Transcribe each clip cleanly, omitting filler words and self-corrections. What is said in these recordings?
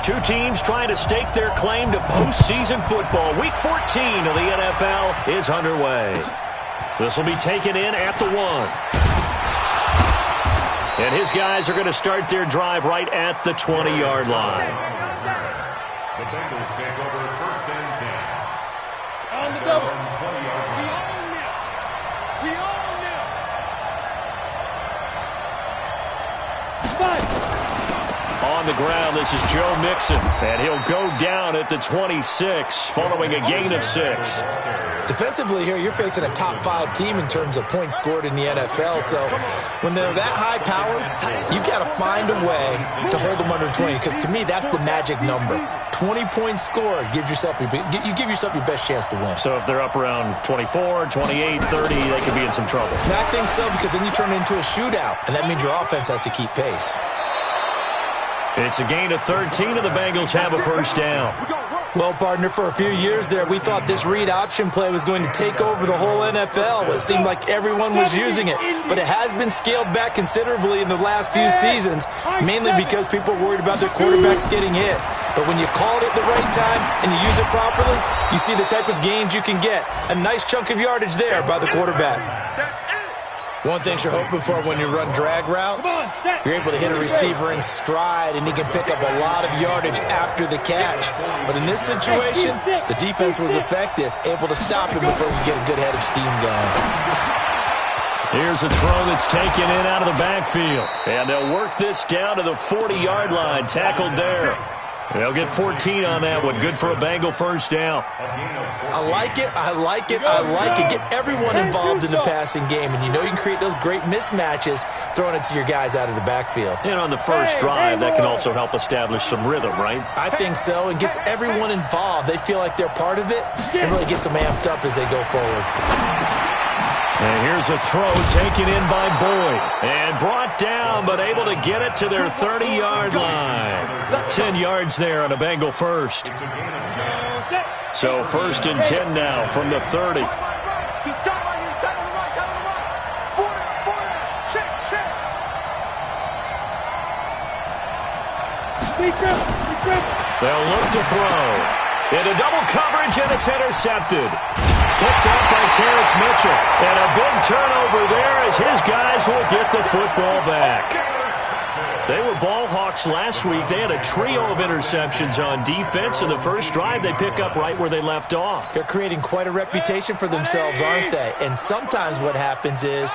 Two teams trying to stake their claim to postseason football. Week 14 of the NFL is underway. This will be taken in at the 1. And his guys are going to start their drive right at the 20-yard line. The Bengals take over first and 10. On the double. 20-yard line. We own now. Spike. On the ground, this is Joe Mixon, and he'll go down at the 26 following a gain of 6. Defensively here, you're facing a top 5 team in terms of points scored in the NFL. So when they're that high-powered, you've got to find a way to hold them under 20, because to me, that's the magic number. 20 points scored gives yourself you give yourself your best chance to win. So if they're up around 24, 28, 30, they could be in some trouble. I think so, because then you turn it into a shootout, and that means your offense has to keep pace. It's a gain of 13, and the Bengals have a first down. Well, partner, for a few years there, we thought this read option play was going to take over the whole NFL. It seemed like everyone was using it, but it has been scaled back considerably in the last few seasons, mainly because people are worried about their quarterbacks getting hit. But when you call it at the right time and you use it properly, you see the type of gains you can get. A nice chunk of yardage there by the quarterback. One thing you're hoping for when you run drag routes, you're able to hit a receiver in stride, and he can pick up a lot of yardage after the catch. But in this situation, the defense was effective, able to stop him before he could get a good head of steam going. Here's a throw that's taken in out of the backfield. And they'll work this down to the 40-yard line, tackled there. They'll get 14 on that one. Good for a Bengal first down. I like it. I like it. I like it. Get everyone involved in the passing game, and you know you can create those great mismatches throwing it to your guys out of the backfield. And on the first drive, that can also help establish some rhythm, right? I think so, and gets everyone involved. They feel like they're part of it, and really gets them amped up as they go forward. And here's a throw taken in by Boyd. And brought down, but able to get it to their 30-yard line. 10 yards there on a Bengal first. So first and 10 now from the 30. They'll look to throw. Into double coverage, and it's intercepted. Picked up by Terrence Mitchell. And a big turnover there as his guys will get the football back. They were ball hawks last week. They had a trio of interceptions on defense. In the first drive, they pick up right where they left off. They're creating quite a reputation for themselves, aren't they? And sometimes what happens is,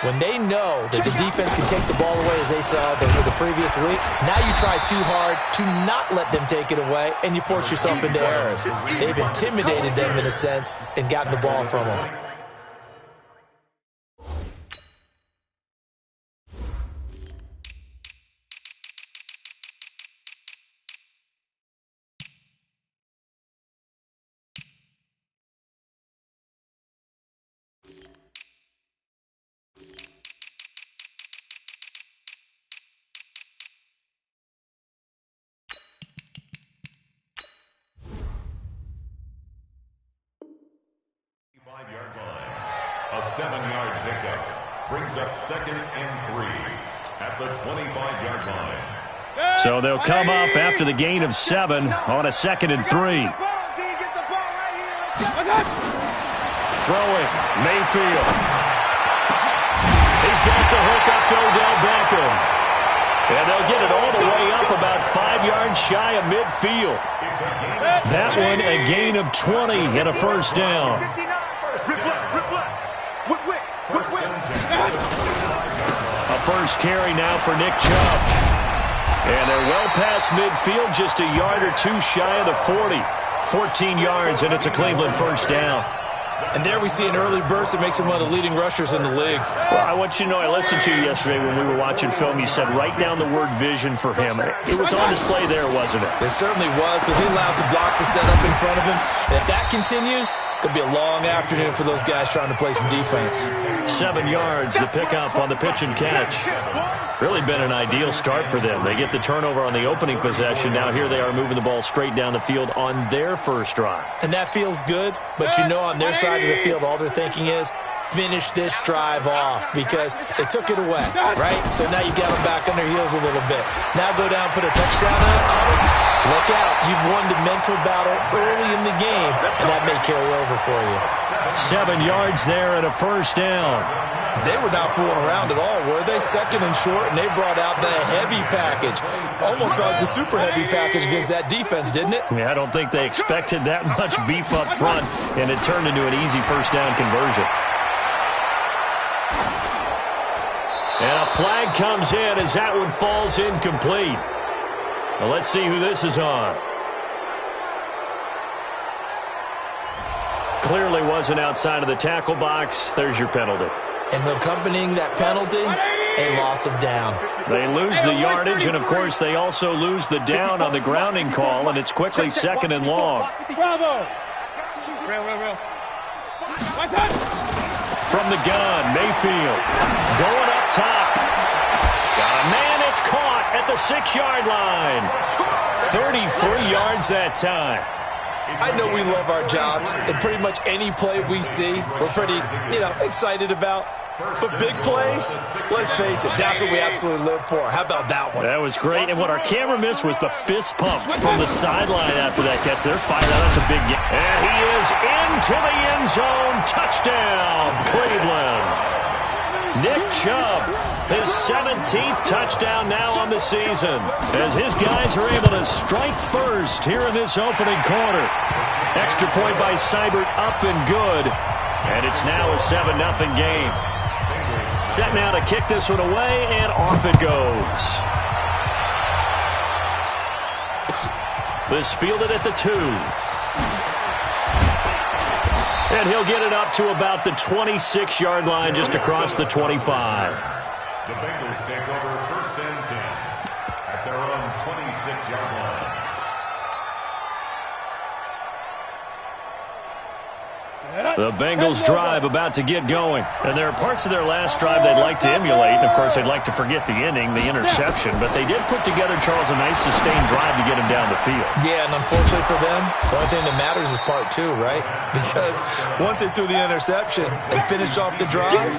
when they know that the defense can take the ball away as they saw the previous week, now you try too hard to not let them take it away, and you force yourself into errors. They've intimidated them in a sense and gotten the ball from them. A 7-yard pickup brings up 2nd and 3 at the 25-yard line. So they'll come up after the gain of 7 on a 2nd and 3. Throwing, Mayfield. He's got the hook up to Odell Beckham. And they'll get it all the way up about 5 yards shy of midfield. That one a gain of 20 and a first down. A first carry now for Nick Chubb. And they're well past midfield, just a yard or two shy of the 40. 14 yards, and it's a Cleveland first down. And there we see an early burst that makes him one of the leading rushers in the league. Well, I want you to know, I listened to you yesterday when we were watching film. You said write down the word vision for him. It was on display there, wasn't it? It certainly was, because he allows the blocks to set up in front of him. And if that continues, could be a long afternoon for those guys trying to play some defense. 7 yards, the pickup on the pitch and catch. Really been an ideal start for them. They get the turnover on the opening possession. Now here they are moving the ball straight down the field on their first drive. And that feels good, but you know on their side of the field, all they're thinking is, finish this drive off, because they took it away, right? So now you got them back on their heels a little bit. Now go down, put a touchdown on it, Look out. You've won the mental battle early in the game, and that may carry over for you. 7 yards there and a first down. They were not fooling around at all, were they? Second and short, and they brought out the heavy package. Almost felt like the super heavy package against that defense, didn't it? Yeah, I don't think they expected that much beef up front, and it turned into an easy first down conversion. And a flag comes in as that one falls incomplete. Well, let's see who this is on. Clearly wasn't outside of the tackle box. There's your penalty. And accompanying that penalty, a loss of down. They lose the yardage, and, of course, they also lose the down on the grounding call, and it's quickly second and long. Bravo. Real. From the gun, Mayfield going up top. Got a man, it's caught at the 6-yard line. 33 yards that time. I know we love our jobs, and pretty much any play we see, we're pretty, excited about. But big plays, let's face it, that's what we absolutely live for. How about that one? That was great, and what our camera missed was the fist pump from the sideline after that catch. They're fired out. That's a big game. And he is into the end zone. Touchdown, Cleveland. Nick Chubb, his 17th touchdown now on the season, as his guys are able to strike first here in this opening quarter. Extra point by Seibert, up and good, and it's now a 7-0 game. Set now to kick this one away, and off it goes. This fielded at the 2. And he'll get it up to about the 26-yard line, just across the 25. The Bengals take over first and 10 at their own 26-yard line. The Bengals drive about to get going. And there are parts of their last drive they'd like to emulate. And, of course, they'd like to forget the ending, the interception. But they did put together, Charles, a nice sustained drive to get him down the field. Yeah, and unfortunately for them, the only thing that matters is part 2, right? Because once they threw the interception and finished off the drive,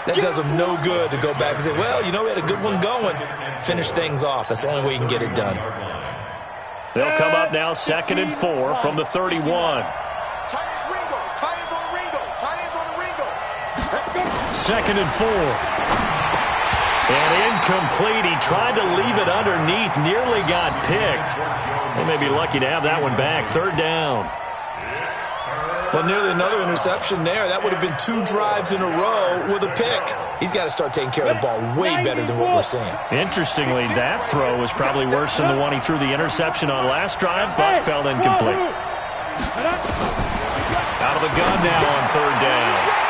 that does them no good to go back and say, well, we had a good one going. Finish things off. That's the only way you can get it done. They'll come up now 2nd and 4 from the 31. 2nd and 4. And incomplete. He tried to leave it underneath. Nearly got picked. They may be lucky to have that one back. 3rd down. Well, nearly another interception there. That would have been 2 drives in a row with a pick. He's got to start taking care of the ball way better than what we're seeing. Interestingly, that throw was probably worse than the one he threw the interception on last drive, but fell incomplete. Out of the gun now on 3rd down.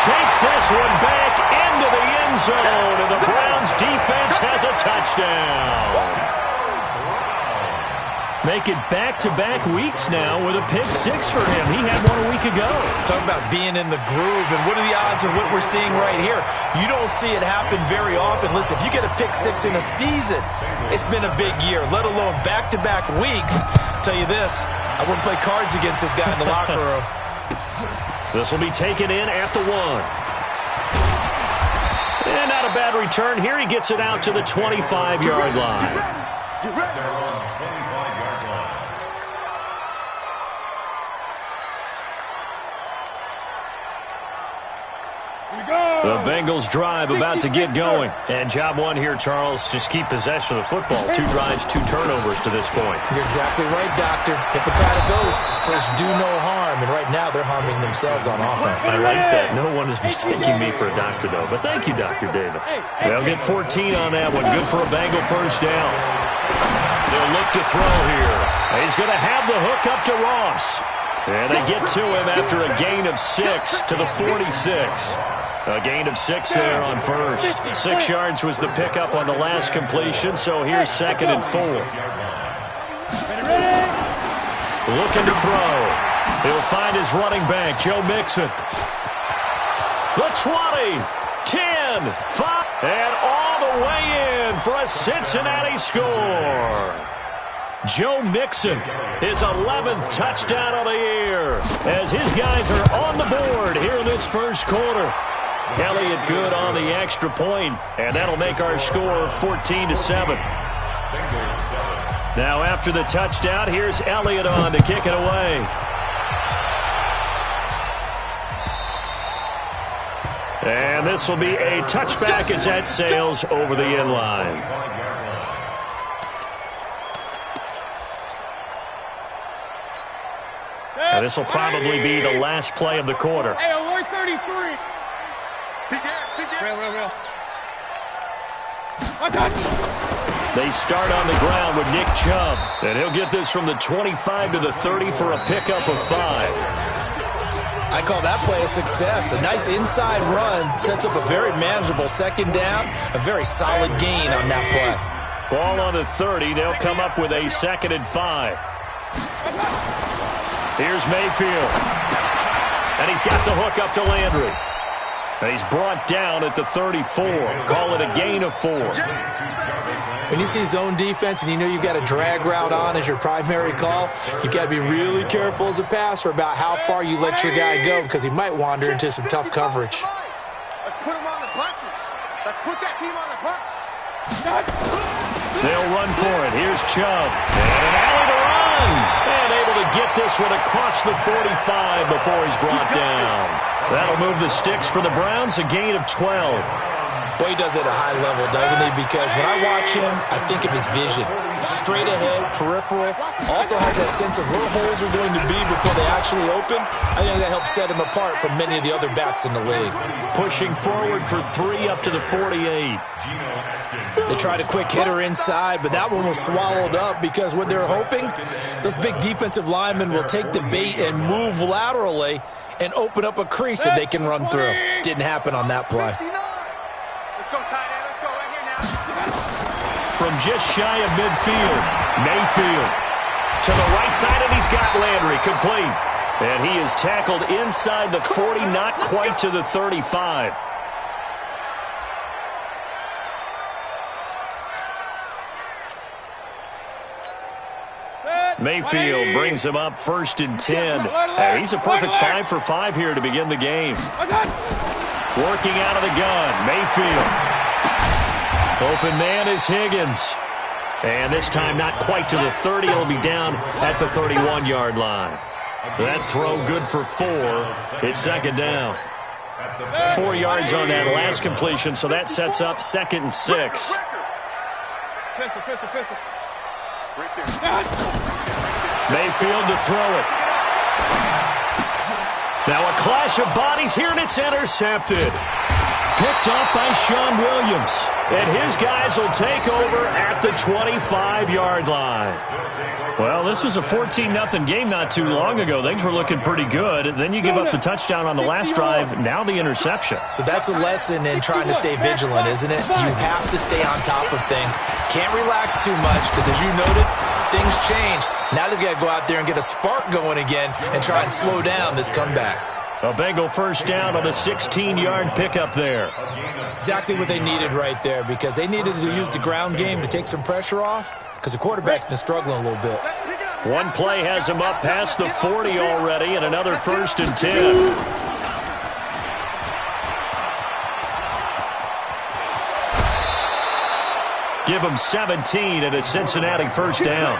Takes this one back into the end zone, and the Browns defense has a touchdown. Make it back-to-back weeks now with a pick 6 for him. He had one a week ago. Talk about being in the groove, and what are the odds of what we're seeing right here? You don't see it happen very often. Listen, if you get a pick 6 in a season, it's been a big year, let alone back-to-back weeks. I'll tell you this, I wouldn't play cards against this guy in the locker room. This will be taken in at the 1. And not a bad return. Here he gets it out to the 25-yard line. The Bengals drive about to get going. And job 1 here, Charles, just keep possession of the football. 2 drives, 2 turnovers to this point. You're exactly right, Doctor. Hippocratic oath. First, do no harm. And right now, they're harming themselves on offense. I like that. No one is mistaking me for a doctor, though. But thank you, Dr. Davis. They'll get 14 on that one. Good for a Bengal first down. They'll look to throw here. He's going to have the hook up to Ross. And they get to him after a gain of 6 to the 46. A gain of 6 there on first. 6 yards was the pickup on the last completion, so here's 2nd and 4. Looking to throw. He'll find his running back, Joe Mixon. The 20, 10, 5, and all the way in for a Cincinnati score. Joe Mixon, his 11th touchdown of the year, as his guys are on the board here in this first quarter. Elliott good on the extra point, and that'll make our score 14-7. Now after the touchdown, here's Elliott on to kick it away. And this will be a touchback as that sails over the end line. And this will probably be the last play of the quarter. Hey, 133. Real. They start on the ground with Nick Chubb. And he'll get this from the 25 to the 30 for a pickup of 5. I call that play a success. A nice inside run sets up a very manageable second down. A very solid gain on that play. Ball on the 30. They'll come up with a 2nd and 5. Here's Mayfield. And he's got the hook up to Landry. And he's brought down at the 34. Call it a gain of 4. When you see zone defense and you know you've got a drag route on as your primary call, you've got to be really careful as a passer about how far you let your guy go because he might wander into some tough coverage. Let's put him on the buses. Let's put that team on the bus. They'll run for it. Here's Chubb. And an alley to run. And able to get this one across the 45 before he's brought down. That'll move the sticks for the Browns, a gain of 12. Boy, he does it at a high level, doesn't he? Because when I watch him, I think of his vision. Straight ahead, peripheral. Also has that sense of where holes are going to be before they actually open. I think that helps set him apart from many of the other backs in the league. Pushing forward for 3 up to the 48. They tried a quick hitter inside, but that one was swallowed up because what they're hoping, those big defensive linemen will take the bait and move laterally and open up a crease that they can run through. Didn't happen on that play. Let's go, tight end. Let's go right here now. From just shy of midfield, Mayfield to the right side, and he's got Landry complete. And he is tackled inside the 40, not quite to the 35. Mayfield brings him up 1st and 10. And he's a perfect 5 for 5 here to begin the game. Working out of the gun, Mayfield. Open man is Higgins. And this time not quite to the 30. He'll be down at the 31-yard line. That throw good for 4. It's 2nd down. 4 yards on that last completion, so that sets up 2nd and 6. Pistol. Mayfield to throw it. Now a clash of bodies here, and it's intercepted. Picked off by Sean Williams. And his guys will take over at the 25-yard line. Well, this was a 14-0 game not too long ago. Things were looking pretty good. Then you give up the touchdown on the last drive. Now the interception. So that's a lesson in trying to stay vigilant, isn't it? You have to stay on top of things. Can't relax too much because, as you noted, things change. Now they've got to go out there and get a spark going again and try and slow down this comeback. A Bengal first down on a 16-yard pickup there. Exactly what they needed right there because they needed to use the ground game to take some pressure off because the quarterback's been struggling a little bit. One play has him up past the 40 already, and another 1st and 10. Give him 17 and a Cincinnati first down.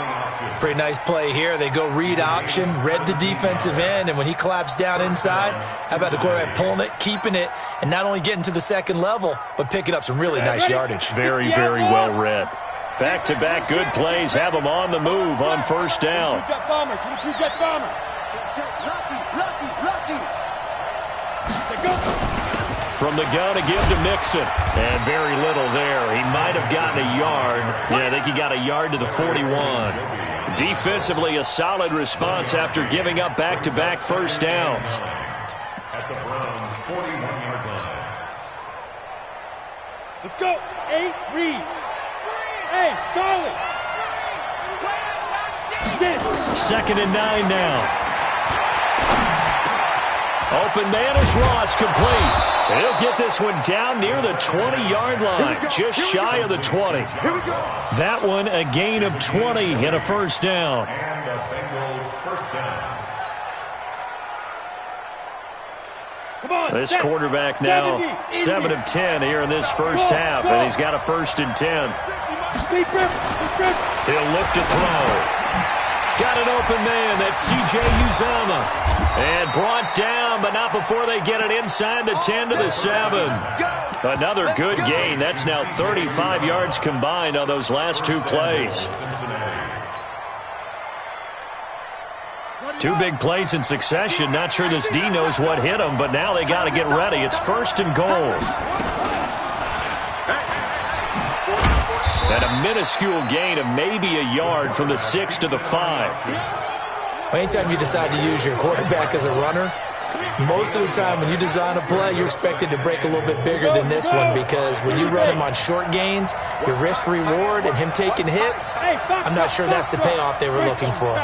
Pretty nice play here. They go read option, read the defensive end, and when he collapsed down inside, how about the quarterback pulling it, keeping it, and not only getting to the second level, but picking up some really nice yardage. Very, very well read. Back-to-back good plays have them on the move on first down. From the gun to give to Mixon. And very little there. He might have gotten a yard. Yeah, I think he got a yard to the 41. Defensively, a solid response after giving up back-to-back first downs. At the Browns' 41-yard line. Let's go. 8, read. Hey, Charlie. 2nd and 9 now. Open man is Ross, complete. And he'll get this one down near the 20-yard line, just shy of the 20. That one a gain of 20 and a first down. And the Bengals first down. This quarterback now 7 of 10 here in this first half, and he's got a 1st and 10. He'll look to throw. Got an open man. That's C.J. Uzama. And brought down, but not before they get it inside the 10 to the 7. Another good gain. That's now 35 yards combined on those last 2 plays. 2 big plays in succession. Not sure this D knows what hit him, but now they got to get ready. It's 1st and goal. And a minuscule gain of maybe a yard from the 6 to the 5. Anytime you decide to use your quarterback as a runner, most of the time when you design a play, you're expected to break a little bit bigger than this one, because when you run him on short gains, your risk-reward and him taking hits, I'm not sure that's the payoff they were looking for.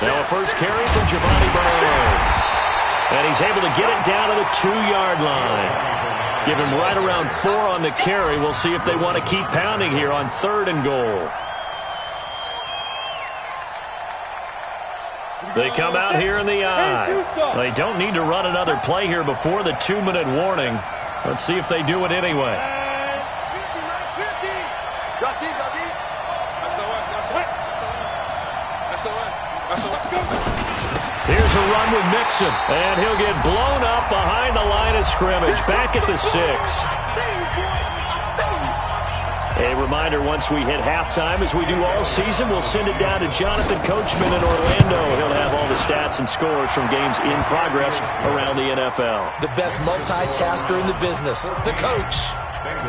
Now a first carry from Giovanni Bernard. And he's able to get it down to the 2-yard line. Give him right around 4 on the carry. We'll see if they want to keep pounding here on 3rd and goal. They come out here in the eye. They don't need to run another play here before the 2-minute warning. Let's see if they do it anyway. Here's a run with Mixon, and he'll get blown up behind the line of scrimmage, back at the 6. A reminder, once we hit halftime, as we do all season, we'll send it down to Jonathan Coachman in Orlando. He'll have all the stats and scores from games in progress around the NFL. The best multitasker in the business, the coach.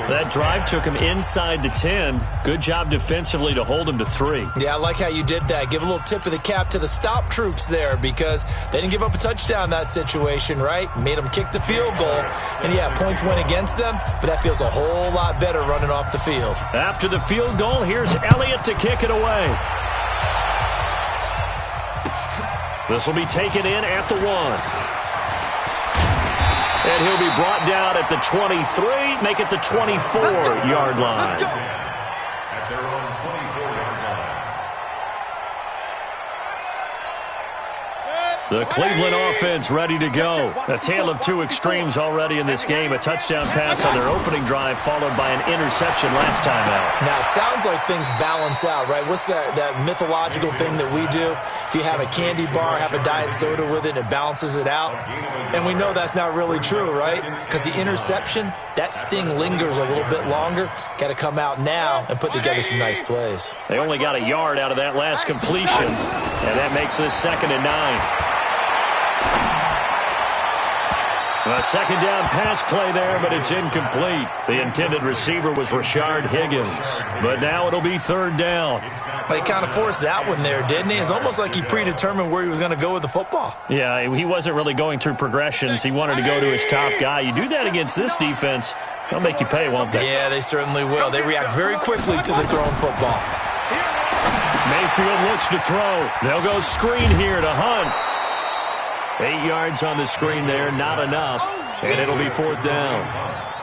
That drive took him inside the 10. Good job defensively to hold him to 3. Yeah, I like how you did that. Give a little tip of the cap to the stop troops there, because they didn't give up a touchdown in that situation, right? Made them kick the field goal. And, yeah, points went against them, but that feels a whole lot better running off the field. After the field goal, here's Elliott to kick it away. This will be taken in at the 1. And he'll be brought down at the 23, make it the 24-yard line. At their own 24-yard line. The Cleveland offense ready to go. A tale of 2 extremes already in this game. A touchdown pass on their opening drive, followed by an interception last time out. Now, it sounds like things balance out, right? What's that mythological thing that we do? If you have a candy bar, have a diet soda with it, it balances it out. And we know that's not really true, right? Because the interception, that sting lingers a little bit longer. Got to come out now and put together some nice plays. They only got a yard out of that last completion, and that makes this 2nd and 9. A second down pass play there, but it's incomplete. The intended receiver was Rashard Higgins. But now it'll be 3rd down. They kind of forced that one there, didn't he? It's almost like he predetermined where he was going to go with the football. Yeah, he wasn't really going through progressions. He wanted to go to his top guy. You do that against this defense, they'll make you pay, won't they? Yeah, they certainly will. They react very quickly to the thrown football. Mayfield looks to throw. They'll go screen here to Hunt. 8 yards on the screen there, not enough, and it'll be 4th down.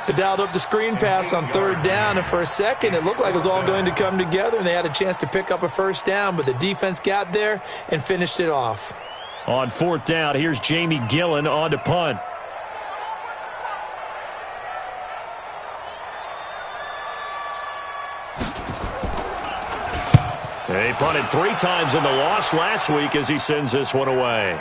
They dialed up the screen pass on 3rd down, and for a second it looked like it was all going to come together, and they had a chance to pick up a 1st down, but the defense got there and finished it off. On 4th down, here's Jamie Gillen on to punt. He punted 3 times in the loss last week as he sends this one away.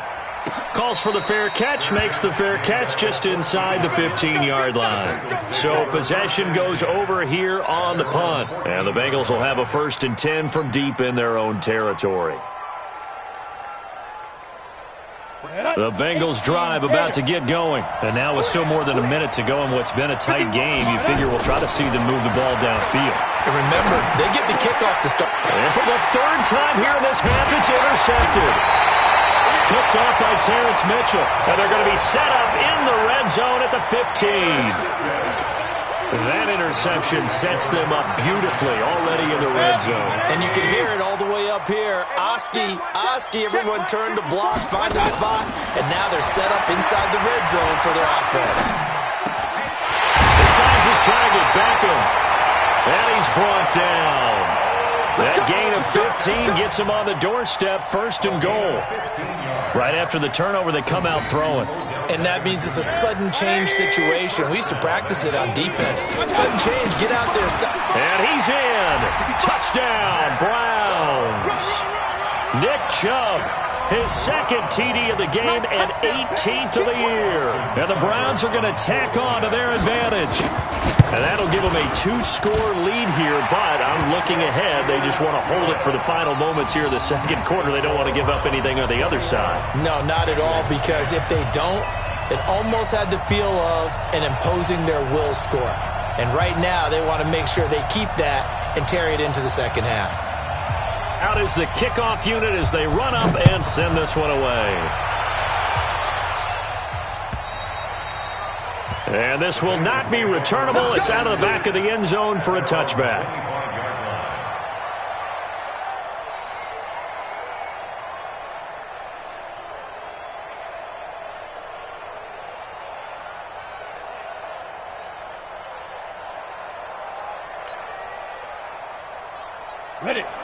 Calls for the fair catch, makes the fair catch just inside the 15-yard line. So possession goes over here on the punt. And the Bengals will have a 1st and 10 from deep in their own territory. The Bengals drive about to get going. And now with still more than a minute to go in what's been a tight game, you figure we'll try to see them move the ball downfield. And remember, they get the kickoff to start. And for the 3rd time here in this half, it's intercepted. Picked off by Terrence Mitchell. And they're going to be set up in the red zone at the 15. That interception sets them up beautifully already in the red zone. And you can hear it all the way up here. Oski, everyone turned to block, find a spot, and now they're set up inside the red zone for their offense. He finds his target, Beckham, and he's brought down. That gain of 15 gets him on the doorstep, 1st and goal. Right after the turnover, they come out throwing. And that means it's a sudden change situation. We used to practice it on defense. Sudden change, get out there, stop. And he's in. Touchdown, Browns. Nick Chubb, his 2nd TD of the game and 18th of the year. And the Browns are going to tack on to their advantage. And that'll give them a 2-score lead here, but I'm looking ahead. They just want to hold it for the final moments here in the 2nd quarter. They don't want to give up anything on the other side. No, not at all, because if they don't, it almost had the feel of an imposing their will score. And right now, they want to make sure they keep that and carry it into the 2nd half. Out is the kickoff unit as they run up and send this one away. And this will not be returnable. It's out of the back of the end zone for a touchback.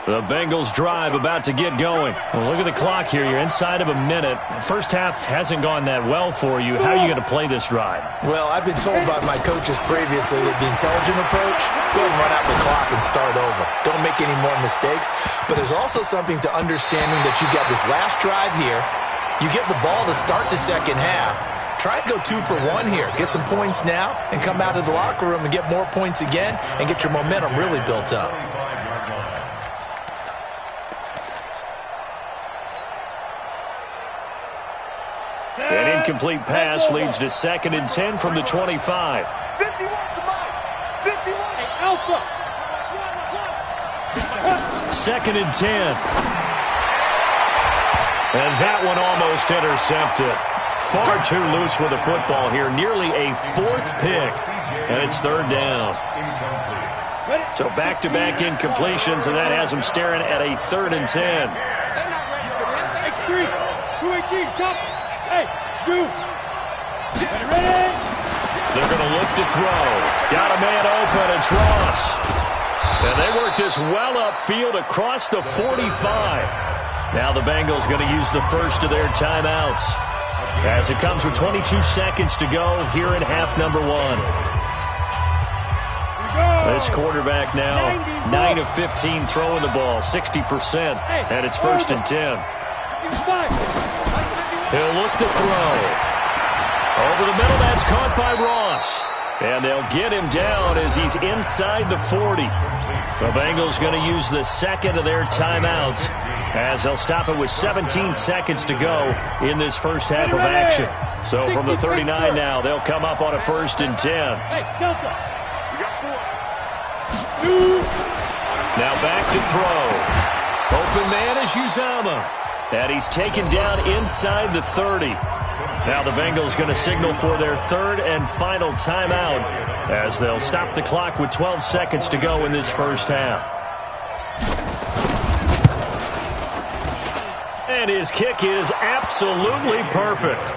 The Bengals drive about to get going. Well, look at the clock here. You're inside of a minute. First half hasn't gone that well for you. How are you going to play this drive? Well, I've been told by my coaches previously that the intelligent approach, go and run out the clock and start over. Don't make any more mistakes. But there's also something to understanding that you got this last drive here. You get the ball to start the 2nd half. Try and go 2 for 1 here. Get some points now and come out of the locker room and get more points again and get your momentum really built up. An incomplete pass leads to 2nd and 10 from the 25. 51 to Mike. 51. Hey, Alpha. 2nd and 10. And that one almost intercepted. Far too loose with the football here. Nearly a 4th pick. And it's 3rd down. So back-to-back incompletions, and that has them staring at a 3rd and 10. X3. 218. Jump. Hey, you. Ready? They're going to look to throw. Got a man open. It's Ross. And they work this well upfield across the 45. Now the Bengals going to use the first of their timeouts as it comes with 22 seconds to go here in half number 1. This quarterback now 9 of 15 throwing the ball, 60%, and it's 1st and 10. He'll look to throw. Over the middle, that's caught by Ross. And they'll get him down as he's inside the 40. The Bengals going to use the 2nd of their timeouts as they'll stop it with 17 seconds to go in this first half of action. So from the 39 now, they'll come up on a 1st and 10. Hey, Delta. Now back to throw. Open man is Uzama. And he's taken down inside the 30. Now the Bengals going to signal for their 3rd and final timeout as they'll stop the clock with 12 seconds to go in this first half. And his kick is absolutely perfect.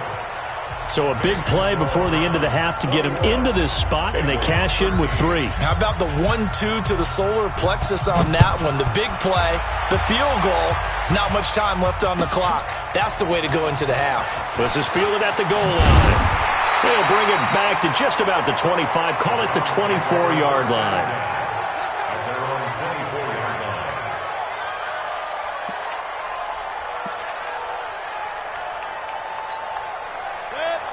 So a big play before the end of the half to get him into this spot, and they cash in with 3. How about the 1-2 to the solar plexus on that one? The big play, the field goal, not much time left on the clock. That's the way to go into the half. This is fielded at the goal line. They'll bring it back to just about the 25, call it the 24-yard line.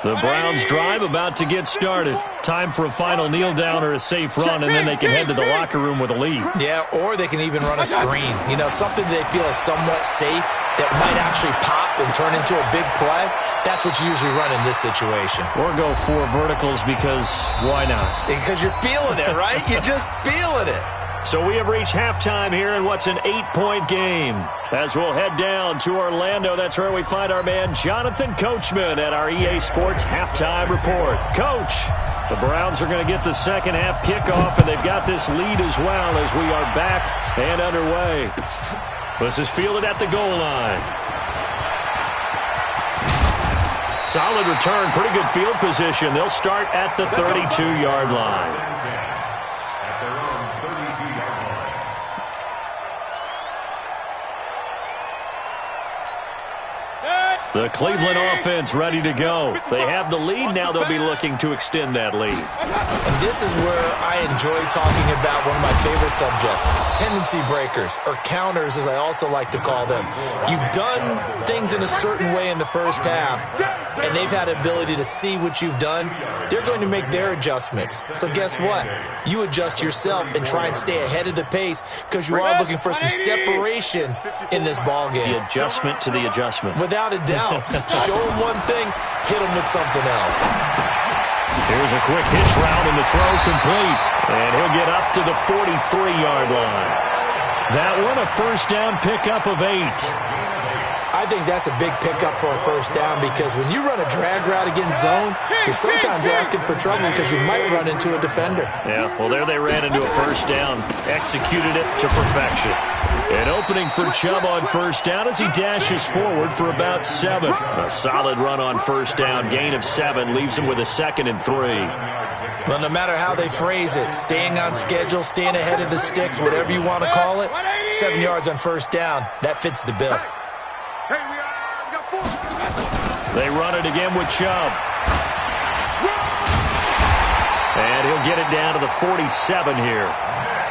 The Browns drive about to get started. Time for a final kneel down or a safe run, and then they can head to the locker room with a lead. Yeah, or they can even run a screen. You know, something they feel is somewhat safe that might actually pop and turn into a big play. That's what you usually run in this situation. Or go 4 verticals because why not? Because you're feeling it, right? You're just feeling it. So we have reached halftime here in what's an 8-point game. As we'll head down to Orlando, that's where we find our man Jonathan Coachman at our EA Sports Halftime Report. Coach, the Browns are going to get the second half kickoff, and they've got this lead as well as we are back and underway. This is fielded at the goal line. Solid return, pretty good field position. They'll start at the 32-yard line. The Cleveland offense ready to go. They have the lead. Now they'll be looking to extend that lead. And this is where I enjoy talking about one of my favorite subjects, tendency breakers, or counters as I also like to call them. You've done things in a certain way in the first half, and they've had the ability to see what you've done. They're going to make their adjustments. So guess what? You adjust yourself and try and stay ahead of the pace because you are looking for some separation in this ball game. The adjustment to the adjustment. Without a doubt. Show him one thing, hit him with something else. Here's a quick hitch route and the throw complete. And he'll get up to the 43-yard line. That one a first down pickup of 8. I think that's a big pickup for a first down because when you run a drag route against zone, you're sometimes asking for trouble because you might run into a defender. Yeah, well, there they ran into a first down, executed it to perfection. An opening for Chubb on first down as he dashes forward for about 7. A solid run on first down, gain of 7, leaves him with a 2nd and 3. Well, no matter how they phrase it, staying on schedule, staying ahead of the sticks, whatever you want to call it, 7 yards on first down, that fits the bill. Hey, we got 4. They run it again with Chubb. And he'll get it down to the 47 here.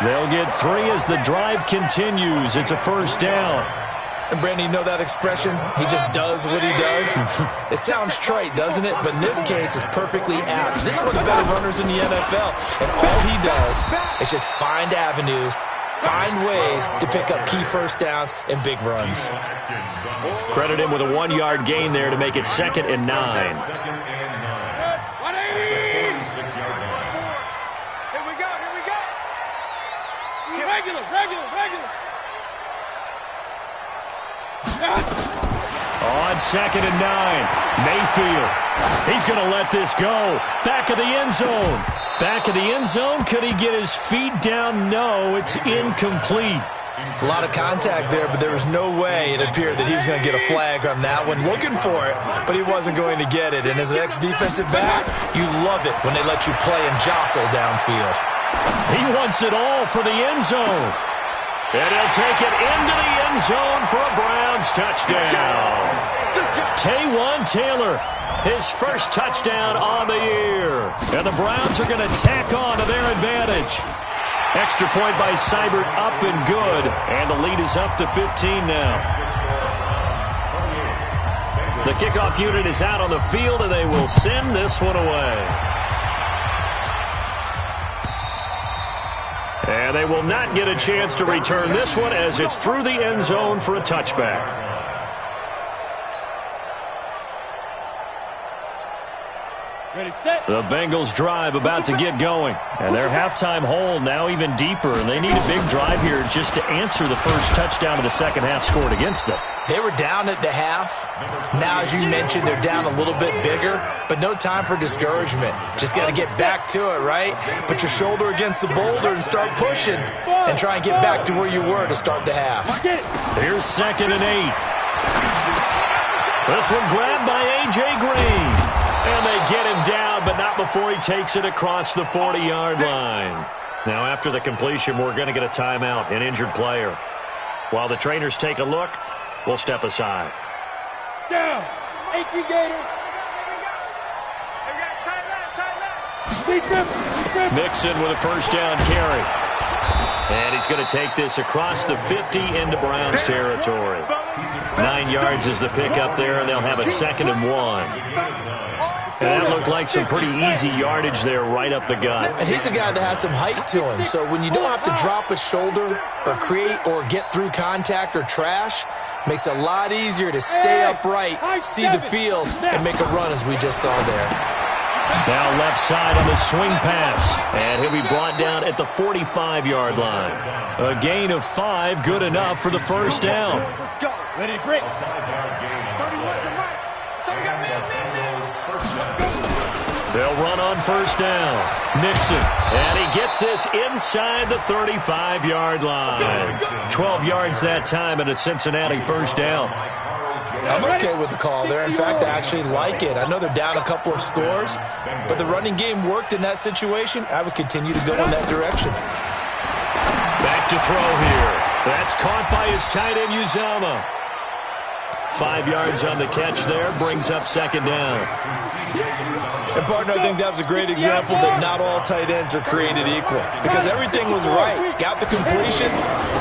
They'll get 3 as the drive continues. It's a first down. And Brandon, you know that expression? He just does what he does? It sounds trite, doesn't it? But in this case, it's perfectly apt. This is one of the better runners in the NFL. And all he does is just find avenues, find ways to pick up key first downs and big runs. Credit him with a 1-yard gain there to make it 2nd and 9. On 2nd and 9, Mayfield. He's going to let this go. Back of the end zone. Back of the end zone. Could he get his feet down? No, it's incomplete. A lot of contact there, but there was no way it appeared that he was going to get a flag on that one. Looking for it, but he wasn't going to get it. And as an ex-defensive back, you love it when they let you play and jostle downfield. He wants it all for the end zone. And he'll take it into the end zone for a Browns touchdown. Taywan Taylor, his first touchdown on the year. And the Browns are going to tack on to their advantage. Extra point by Seibert, up and good. And the lead is up to 15 now. The kickoff unit is out on the field, and they will send this one away. And they will not get a chance to return this one as it's through the end zone for a touchback. Ready, set. The Bengals drive about to get going. And their halftime hole now even deeper. And they need a big drive here just to answer the first touchdown of the second half scored against them. They were down at the half. Now, as you mentioned, they're down a little bit bigger, but no time for discouragement. Just got to get back to it, right? Put your shoulder against the boulder and start pushing and try and get back to where you were to start the half. Here's 2nd and 8. This one grabbed by A.J. Green. And they get him down, but not before he takes it across the 40-yard line. Now, after the completion, we're going to get a timeout, an injured player. While the trainers take a look, we'll step aside. Down. 18 Gator. Mixon with a first down carry. And he's going to take this across the 50 into Browns territory. 9 yards is the pickup there, and they'll have a 2nd and 1. And that looked like some pretty easy yardage there right up the gut. And he's a guy that has some height to him. So when you don't have to drop a shoulder or create or get through contact or trash, makes it a lot easier to stay upright, see the field, and make a run as we just saw there. Now left side on the swing pass. And he'll be brought down at the 45-yard line. A gain of 5, good enough for the first down. Let's go. Ready, break. 31 to Mike. So we got man. They'll run on first down. Mixon. And he gets this inside the 35-yard line. 12 yards that time and a Cincinnati first down. I'm okay with the call there. In fact, I actually like it. I know they're down a couple of scores, but the running game worked in that situation. I would continue to go in that direction. Back to throw here. That's caught by his tight end, Uzomah. 5 yards on the catch there, brings up second down. And, partner, I think that was a great example that not all tight ends are created equal, because everything was right. Got the completion,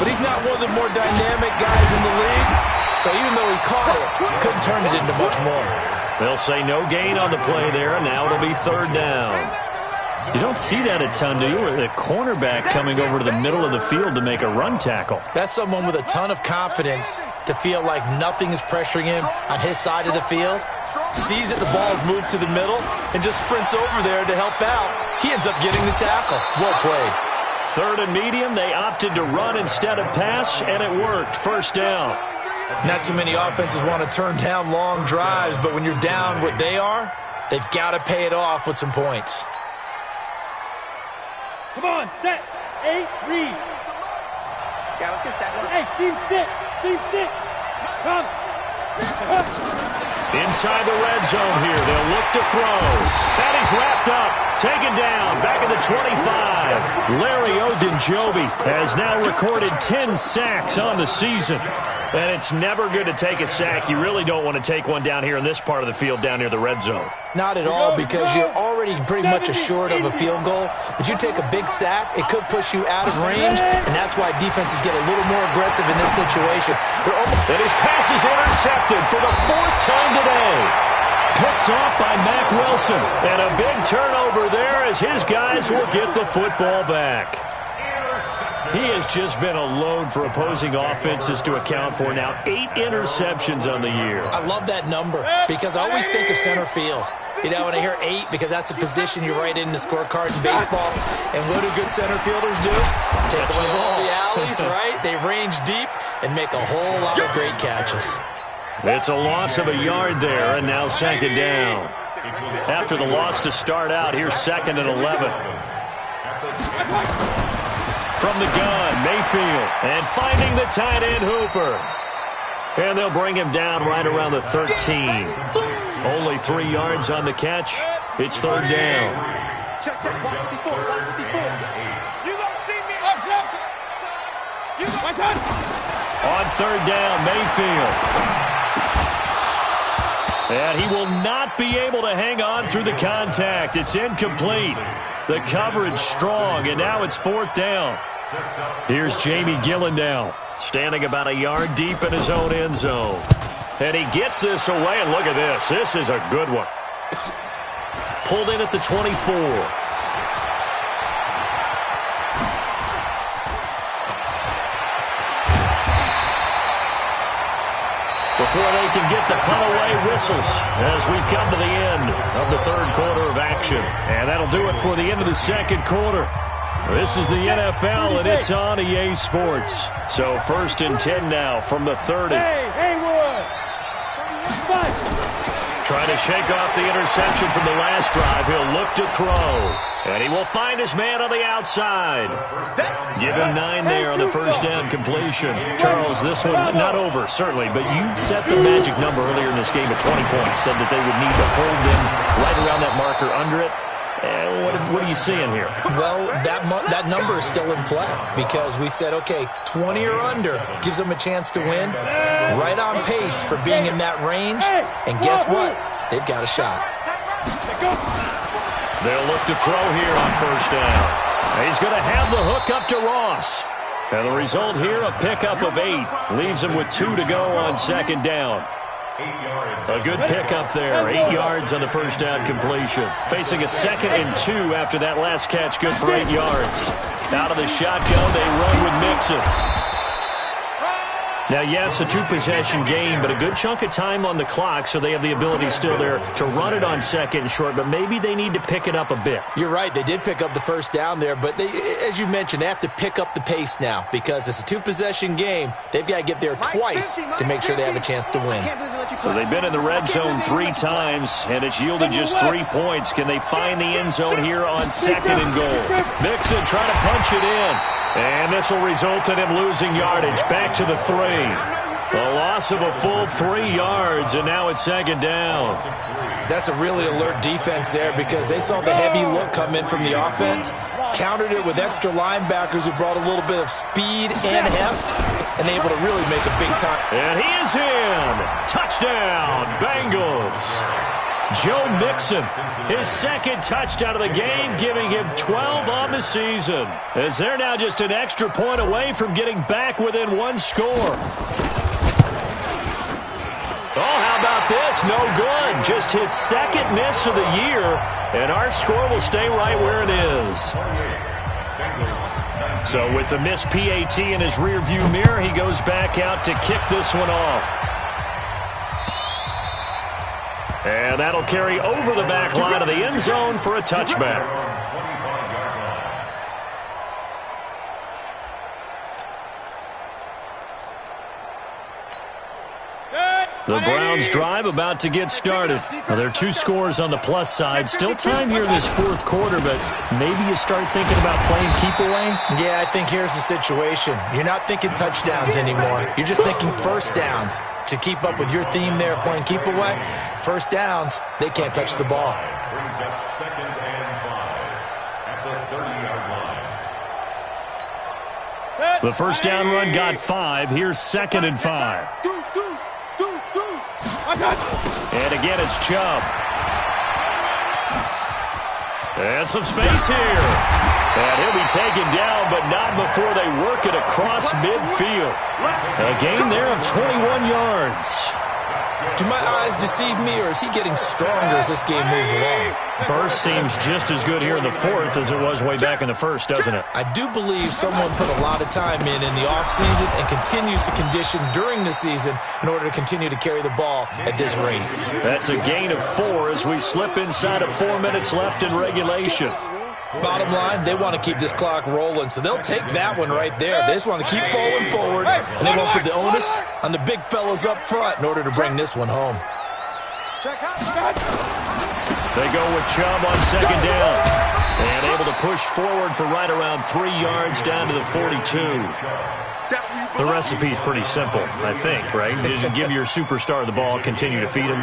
but he's not one of the more dynamic guys in the league. So even though he caught it, couldn't turn it into much more. They'll say no gain on the play there, and now it'll be third down. You don't see that a ton, do you? The cornerback coming over to the middle of the field to make a run tackle. That's someone with a ton of confidence to feel like nothing is pressuring him on his side of the field. Sees that the ball's moved to the middle and just sprints over there to help out. He ends up getting the tackle. Well played. Third and medium, they opted to run instead of pass, and it worked. First down. Not too many offenses want to turn down long drives, but when you're down what they are, they've got to pay it off with some points. Come on, set. 8, read. Yeah, let's get set. Hey, seam 6. Seam 6. Come. Inside the red zone here. They'll look to throw. That is wrapped up. Taken down. Back at the 25. Larry Ogunjobi has now recorded 10 sacks on the season. And it's never good to take a sack. You really don't want to take one down here in this part of the field down near the red zone. Not at all, because you're already pretty much assured of a field goal. But you take a big sack, it could push you out of range, and that's why defenses get a little more aggressive in this situation. And his pass is intercepted for the 4th time today. Picked off by Mack Wilson. And a big turnover there as his guys will get the football back. He has just been a load for opposing offenses to account for. Now 8 interceptions on the year. I love that number because I always think of center field. You know, when I hear 8, because that's the position you write in the scorecard in baseball. And what do good center fielders do? Take away all the alleys, right? They range deep and make a whole lot of great catches. It's a loss of a yard there, and now second down. After the loss to start out, here's 2nd and 11. From the gun, Mayfield, and finding the tight end Hooper. And they'll bring him down right around the 13. Only 3 yards on the catch. It's third down. Check, 154, 154. You don't see me. Up, left. You my touch. On third down, Mayfield. And he will not be able to hang on through the contact. It's incomplete. The coverage strong, and now it's 4th down. Here's Jamie Gillendow, standing about a yard deep in his own end zone. And he gets this away, and look at this. This is a good one. Pulled in at the 24. Before they can get the punt away, whistles as we've come to the end of the third quarter of action. And that'll do it for the end of the second quarter. This is the NFL, and it's on EA Sports. So 1st and 10 now from the 30. Hey, Haywood. Trying to shake off the interception from the last drive. He'll look to throw. And he will find his man on the outside. Give him 9 there on the first down completion. Charles, this one not over, certainly, but you set the magic number earlier in this game at 20 points. Said that they would need to hold them right around that marker under it. What are you seeing here? Well, that number is still in play because we said, okay, 20 or under gives them a chance to win. Right on pace for being in that range. And guess what? They've got a shot. They'll look to throw here on first down. He's going to have the hook up to Ross. And the result here, a pickup of 8. Leaves him with 2 to go on second down. A good pickup there. 8 yards on the first down completion. Facing a 2nd and 2 after that last catch. Good for 8 yards. Out of the shotgun, they run with Mixon. Now, yes, a 2-possession game, but a good chunk of time on the clock, so they have the ability still there to run it on 2nd and short, but maybe they need to pick it up a bit. You're right. They did pick up the first down there, but as you mentioned, they have to pick up the pace now because it's a 2-possession game. They've got to get there twice to make sure they have a chance to win. So they've been in the red zone 3 times, and it's yielded just 3 points. Can they find the end zone here on 2nd and goal? Mixon trying to punch it in. And this will result in him losing yardage. Back to the 3. A loss of a full 3 yards, and now it's 2nd down. That's a really alert defense there because they saw the heavy look come in from the offense, countered it with extra linebackers who brought a little bit of speed and heft, and able to really make a big time. And he is in. Touchdown, Bengals. Joe Mixon, his second touchdown of the game, giving him 12 on the season, as they're now just an extra point away from getting back within one score. Oh, how about this? No good. Just his second miss of the year, and our score will stay right where it is. So with the missed PAT in his rearview mirror, he goes back out to kick this one off. And that'll carry over the back line of the end zone for a touchback. The Browns drive about to get started. Now, there are two scores on the plus side. Still time here in this fourth quarter, but maybe you start thinking about playing keep away? Yeah, I think here's the situation. You're not thinking touchdowns anymore. You're just thinking first downs. To keep up with your theme there, playing keep away, first downs, they can't touch the ball. Brings up 2nd and 5 at the 30-yard line. The first down run got 5. Here's 2nd and 5. And again, it's Chubb. And some space here. And he'll be taken down, but not before they work it across midfield. A gain there of 21 yards. Do my eyes deceive me, or is he getting stronger as this game moves along? Burst seems just as good here in the fourth as it was way back in the first, doesn't it? I do believe someone put a lot of time in the offseason and continues to condition during the season in order to continue to carry the ball at this rate. That's a gain of 4 as we slip inside of 4 minutes left in regulation. Bottom line, they want to keep this clock rolling, so they'll take that one right there. They just want to keep falling forward, and they won't put the onus on the big fellas up front in order to bring this one home. They go with Chubb on second down, and able to push forward for right around 3 yards down to the 42. The recipe's pretty simple, I think, right? Just give your superstar the ball, continue to feed him.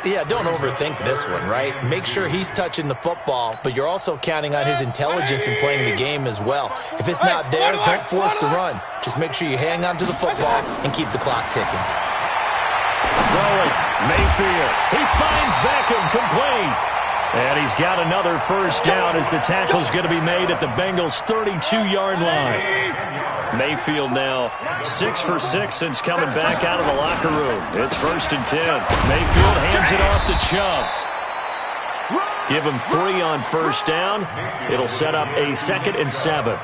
Yeah, don't overthink this one, right? Make sure he's touching the football, but you're also counting on his intelligence in playing the game as well. If it's not there, don't force the run. Just make sure you hang on to the football and keep the clock ticking. Throwing, Mayfield. He finds Beckham complete. And he's got another first down as the tackle's going to be made at the Bengals' 32-yard line. Mayfield now 6 for 6 since coming back out of the locker room. It's 1st and 10. Mayfield hands it off to Chubb. Give him 3 on first down. It'll set up a 2nd and 7.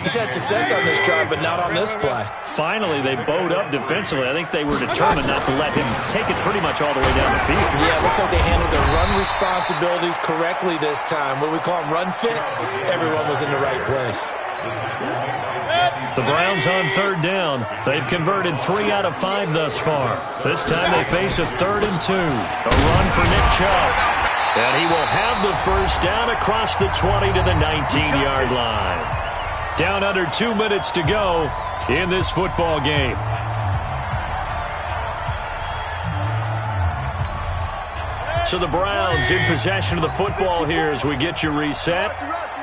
He's had success on this drive, but not on this play. Finally, they bowed up defensively. I think they were determined not to let him take it pretty much all the way down the field. Yeah, it looks like they handled their run responsibilities correctly this time. What we call them run fits, everyone was in the right place. The Browns on 3rd down. They've converted 3 out of 5 thus far. This time they face a 3rd and 2. A run for Nick Chubb. And he will have the first down across the 20 to the 19-yard line. Down under 2 minutes to go in this football game. So the Browns in possession of the football here as we get you reset.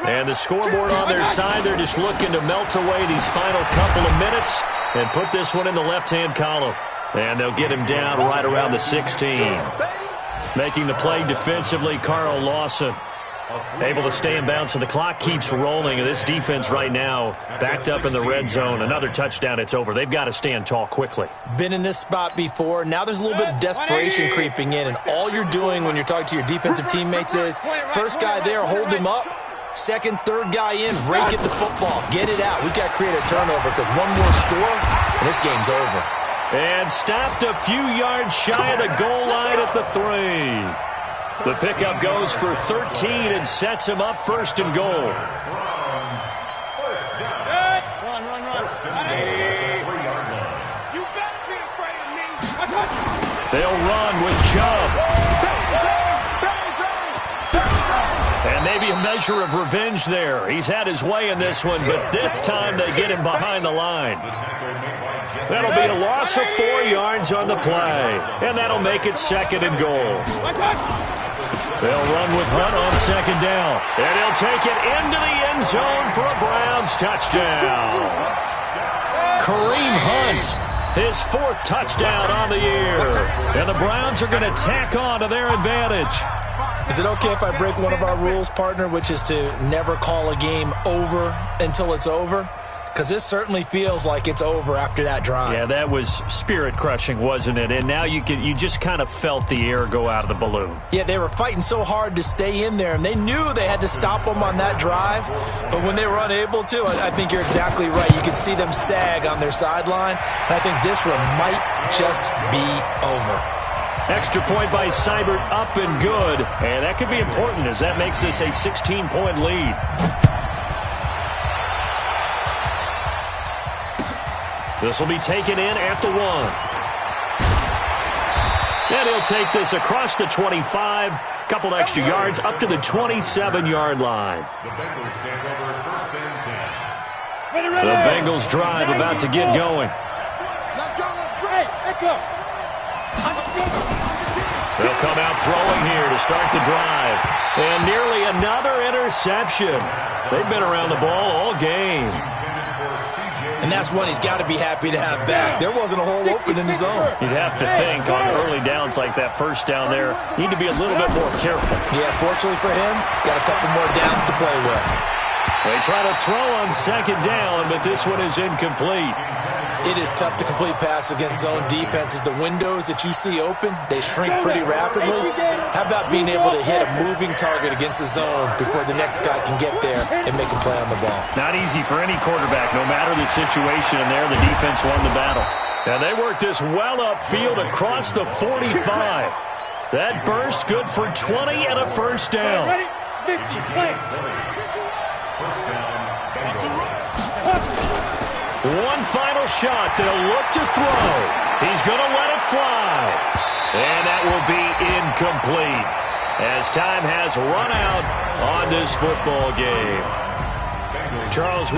And the scoreboard on their side, they're just looking to melt away these final couple of minutes and put this one in the left-hand column. And they'll get him down right around the 16. Making the play defensively, Carl Lawson. Able to stay in bounds, so the clock keeps rolling. And this defense right now backed up in the red zone. Another touchdown, it's over. They've got to stand tall quickly. Been in this spot before. Now there's a little bit of desperation creeping in. And all you're doing when you're talking to your defensive teammates is, first guy there, hold him up. Second, third guy in, rake at the football. Get it out. We've got to create a turnover because one more score, and this game's over. And stopped a few yards shy of the goal line at the 3. The pickup goes for 13 and sets him up 1st and goal. Run. You better be afraid of me. They'll run with Chubb. And maybe a measure of revenge there. He's had his way in this one, but this time they get him behind the line. That'll be a loss of 4 yards on the play. And that'll make it 2nd and goal. They'll run with Hunt on 2nd down. And he'll take it into the end zone for a Browns touchdown. Kareem Hunt, his 4th touchdown on the year. And the Browns are going to tack on to their advantage. Is it okay if I break one of our rules, partner, which is to never call a game over until it's over? Because this certainly feels like it's over after that drive. Yeah, that was spirit-crushing, wasn't it? And now you just kind of felt the air go out of the balloon. Yeah, they were fighting so hard to stay in there, and they knew they had to stop them on that drive. But when they were unable to, I think you're exactly right. You could see them sag on their sideline, and I think this one might just be over. Extra point by Seibert, up and good. And that could be important as that makes this a 16-point lead. This will be taken in at the 1. And he'll take this across the 25. Couple extra yards up to the 27-yard line. The Bengals take over 1st and 10. The Bengals drive about to get going. Let's go, let's go. Hey, echo. They'll come out throwing here to start the drive. And nearly another interception. They've been around the ball all game. And that's one he's got to be happy to have back. There wasn't a hole open in the zone. You'd have to think on early downs like that, first down there, need to be a little bit more careful. Yeah, fortunately for him, got a couple more downs to play with. They try to throw on 2nd down, but this one is incomplete. It is tough to complete pass against zone defenses. The windows that you see open, they shrink pretty rapidly. How about being able to hit a moving target against a zone before the next guy can get there and make a play on the ball? Not easy for any quarterback, no matter the situation, and there the defense won the battle. Now they worked this well upfield across the 45. That burst good for 20 and a 1st down. Ready? 50, play. 1st down, Bengals. One final shot. They'll look to throw. He's going to let it fly. And that will be incomplete as time has run out on this football game. Charles.